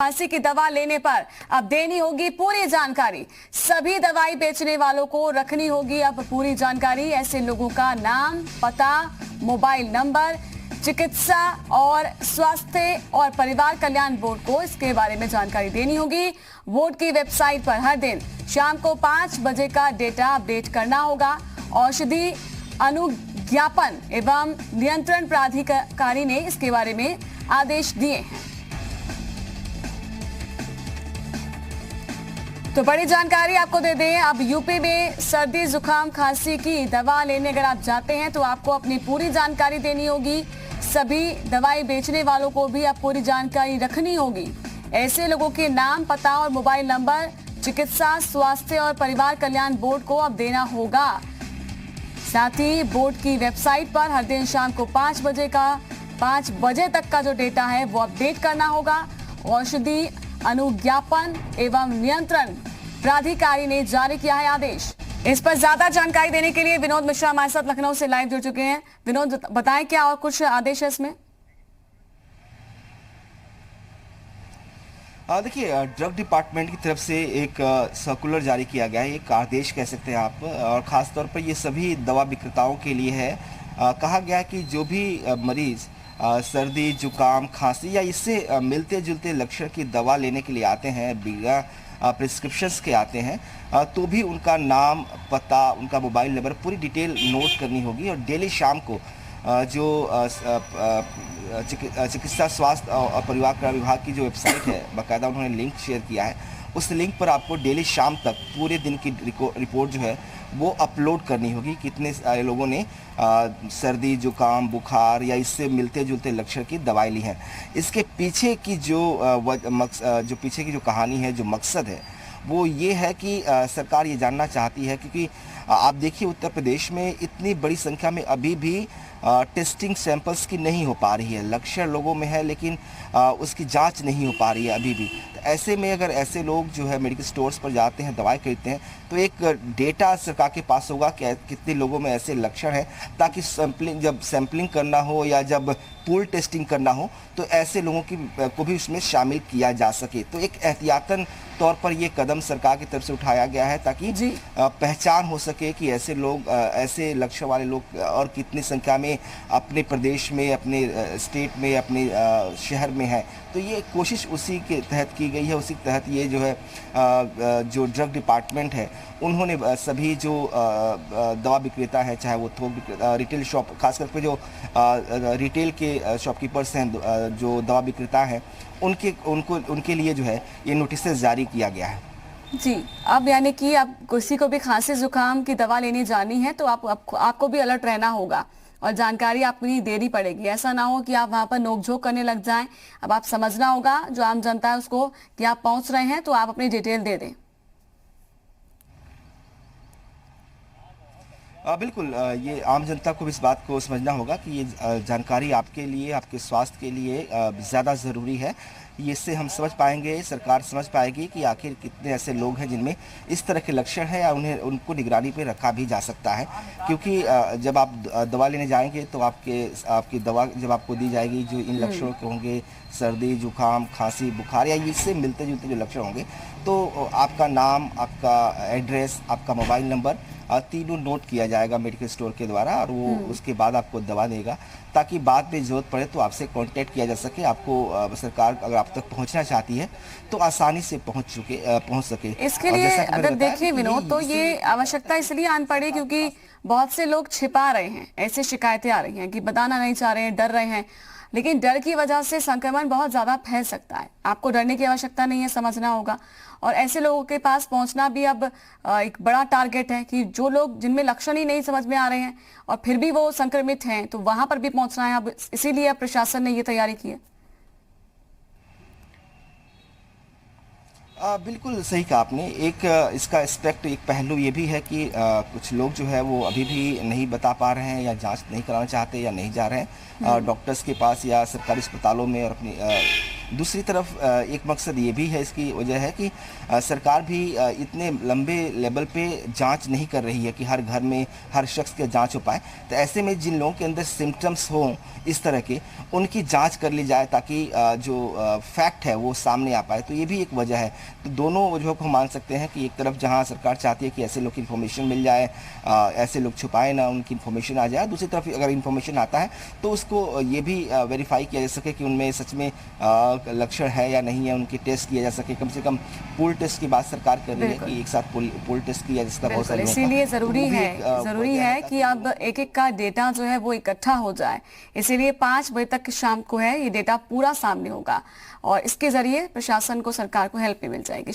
खांसी की दवा लेने पर अब देनी होगी पूरी जानकारी। सभी दवाई बेचने वालों को रखनी होगी अब पूरी जानकारी। ऐसे लोगों का नाम, पता, मोबाइल नंबर, चिकित्सा और स्वास्थ्य और परिवार कल्याण बोर्ड को इसके बारे में जानकारी देनी होगी। बोर्ड की वेबसाइट पर हर दिन शाम को 5 बजे का डेटा अपडेट करना होगा। औषधि अनुज्ञापन एवं नियंत्रण प्राधिकारी ने इसके बारे में आदेश दिए हैं। तो बड़ी जानकारी आपको दे दें, अब यूपी में सर्दी जुकाम खांसी की दवा लेने अगर आप जाते हैं तो आपको अपनी पूरी जानकारी देनी होगी। सभी दवाई बेचने वालों को भी अब पूरी जानकारी रखनी होगी। ऐसे लोगों के नाम, पता और मोबाइल नंबर चिकित्सा, स्वास्थ्य और परिवार कल्याण बोर्ड को अब देना होगा। साथ ही बोर्ड की वेबसाइट पर हर दिन शाम को 5 बजे तक का जो डेटा है वो अपडेट करना होगा। औषधि अनुज्ञापन एवं नियंत्रण प्राधिकारी ने जारी किया है आदेश। इस पर ज्यादा जानकारी देने के लिए विनोद मिश्रा हमारे साथ लखनऊ से लाइव जुड़ चुके हैं। विनोद, बताएं क्या और कुछ आदेश है इसमें? देखिए, ड्रग डिपार्टमेंट की तरफ से एक सर्कुलर जारी किया गया है, एक आदेश कह सकते हैं आप, और ख़ास तौर पर ये सभी दवा विक्रेताओं के लिए है। कहा गया है कि जो भी मरीज़ सर्दी, जुकाम, खांसी या इससे मिलते जुलते लक्षण की दवा लेने के लिए आते हैं, बिना प्रिस्क्रिप्शंस के आते हैं, तो भी उनका नाम, पता, उनका मोबाइल नंबर, पूरी डिटेल नोट करनी होगी। और डेली शाम को जो चिकित्सा, स्वास्थ्य और परिवार कल्याण विभाग की जो वेबसाइट है, बाकायदा उन्होंने लिंक शेयर किया है, उस लिंक पर आपको डेली शाम तक पूरे दिन की रिपोर्ट जो है वो अपलोड करनी होगी। कितने लोगों ने सर्दी, जुकाम, बुखार या इससे मिलते जुलते लक्षण की दवाई ली है। इसके पीछे की जो पीछे की जो कहानी है, जो मकसद है, वो ये है कि सरकार ये जानना चाहती है, क्योंकि आप देखिए उत्तर प्रदेश में इतनी बड़ी संख्या में अभी भी टेस्टिंग सैंपल्स की नहीं हो पा रही है। लक्षण लोगों में है लेकिन उसकी जांच नहीं हो पा रही है अभी भी। तो ऐसे में अगर ऐसे लोग जो है मेडिकल स्टोर्स पर जाते हैं, दवाई खरीदते हैं, तो एक डेटा सरकार के पास होगा कि कितने लोगों में ऐसे लक्षण हैं, ताकि जब सैंपलिंग करना हो या जब पूल टेस्टिंग करना हो तो ऐसे लोगों को भी उसमें शामिल किया जा सके। तो एक एहतियातन तौर पर ये कदम सरकार की तरफ से उठाया गया है, ताकि पहचान हो सके कि ऐसे लोग, ऐसे लक्षण वाले लोग और कितनी संख्या में अपने प्रदेश में, अपने स्टेट में, अपने शहर में है। तो ये कोशिश उसी के तहत की गई है। उसी के तहत ये जो है जो ड्रग डिपार्टमेंट है, उन्होंने सभी जो दवा विक्रेता है, चाहे वो थोक रिटेल शॉप, खास करके जो रिटेल के शॉपकीपर्स हैं, जो दवा विक्रेता हैं, उनके लिए जो है ये नोटिस जारी किया गया है। जी, अब यानी कि अब किसी को भी खांसी जुकाम की दवा लेनी जानी है तो आपको भी अलर्ट रहना होगा और जानकारी आपको देनी पड़ेगी। ऐसा ना हो कि आप वहां पर नोकझोंक करने लग जाएं। अब आप समझना होगा, जो आम जनता है उसको, कि आप पहुंच रहे हैं तो आप अपनी डिटेल दे दें। बिल्कुल, ये आम जनता को इस बात को समझना होगा कि ये जानकारी आपके लिए, आपके स्वास्थ्य के लिए ज़्यादा ज़रूरी है। इससे हम समझ पाएंगे, सरकार समझ पाएगी कि आखिर कितने ऐसे लोग हैं जिनमें इस तरह के लक्षण हैं, या उनको निगरानी पे रखा भी जा सकता है। क्योंकि जब आप दवा लेने जाएंगे तो आपकी दवा जब आपको दी जाएगी, जो इन लक्षणों के होंगे, सर्दी, जुकाम, खांसी, बुखार या इससे मिलते जुलते जो लक्षण होंगे, तो आपका नाम, आपका एड्रेस, आपका मोबाइल नंबर तीनों नोट किया जाएगा मेडिकल स्टोर के द्वारा, और वो उसके बाद आपको दवा देगा, ताकि बाद में जरूरत पड़े तो आपसे कांटेक्ट किया जा सके। आपको सरकार अगर आप तक पहुंचना चाहती है तो आसानी से पहुंच सके। इसके लिए अगर देखिए विनोद, तो ये आवश्यकता इसलिए आन पड़ी क्योंकि बहुत से लोग छिपा रहे हैं। ऐसी शिकायतें आ रही हैं कि बताना नहीं चाह रहे हैं, डर रहे हैं, लेकिन डर की वजह से संक्रमण बहुत ज्यादा फैल सकता है। आपको डरने की आवश्यकता नहीं है, समझना होगा। और ऐसे लोगों के पास पहुंचना भी अब एक बड़ा टारगेट है कि जो लोग, जिनमें लक्षण ही नहीं समझ में आ रहे हैं और फिर भी वो संक्रमित हैं, तो वहां पर भी पहुंचना है। अब इसीलिए प्रशासन ने ये तैयारी की है। बिल्कुल सही कहा आपने। एक इसका एस्पेक्ट, एक पहलू ये भी है कि कुछ लोग जो है वो अभी भी नहीं बता पा रहे हैं, या जांच नहीं कराना चाहते, या नहीं जा रहे हैं डॉक्टर्स के पास या सरकारी अस्पतालों में, और अपनी दूसरी तरफ एक मकसद ये भी है, इसकी वजह है कि सरकार भी इतने लंबे लेवल पे जांच नहीं कर रही है कि हर घर में हर शख्स के जांच हो पाए। तो ऐसे में जिन लोगों के अंदर सिम्टम्स हों इस तरह के, उनकी जांच कर ली जाए ताकि जो फैक्ट है वो सामने आ पाए। तो ये भी एक वजह है। तो दोनों वजहों को हम मान सकते हैं कि एक तरफ जहां सरकार चाहती है कि ऐसे लोग की इन्फॉर्मेशन मिल जाए, ऐसे लोग छुपाए ना, उनकी इन्फॉर्मेशन आ जाए, दूसरी तरफ अगर इन्फॉर्मेशन आता है तो उसको ये भी वेरीफाई किया जा सके कि उनमें सच में लक्षण है या नहीं है, उनके टेस्ट किया जा सके। कम से कम पूल टेस्ट की बात सरकार कर रही है कि एक साथ पूल टेस्ट किया जिसका बहुत सारे इसीलिए जरूरी है कि अब एक एक का डेटा जो है वो इकट्ठा हो जाए। इसीलिए 5 बजे तक शाम को है ये डेटा पूरा सामने होगा और इसके जरिए प्रशासन को, सरकार को हेल्प भी मिल जाएगी।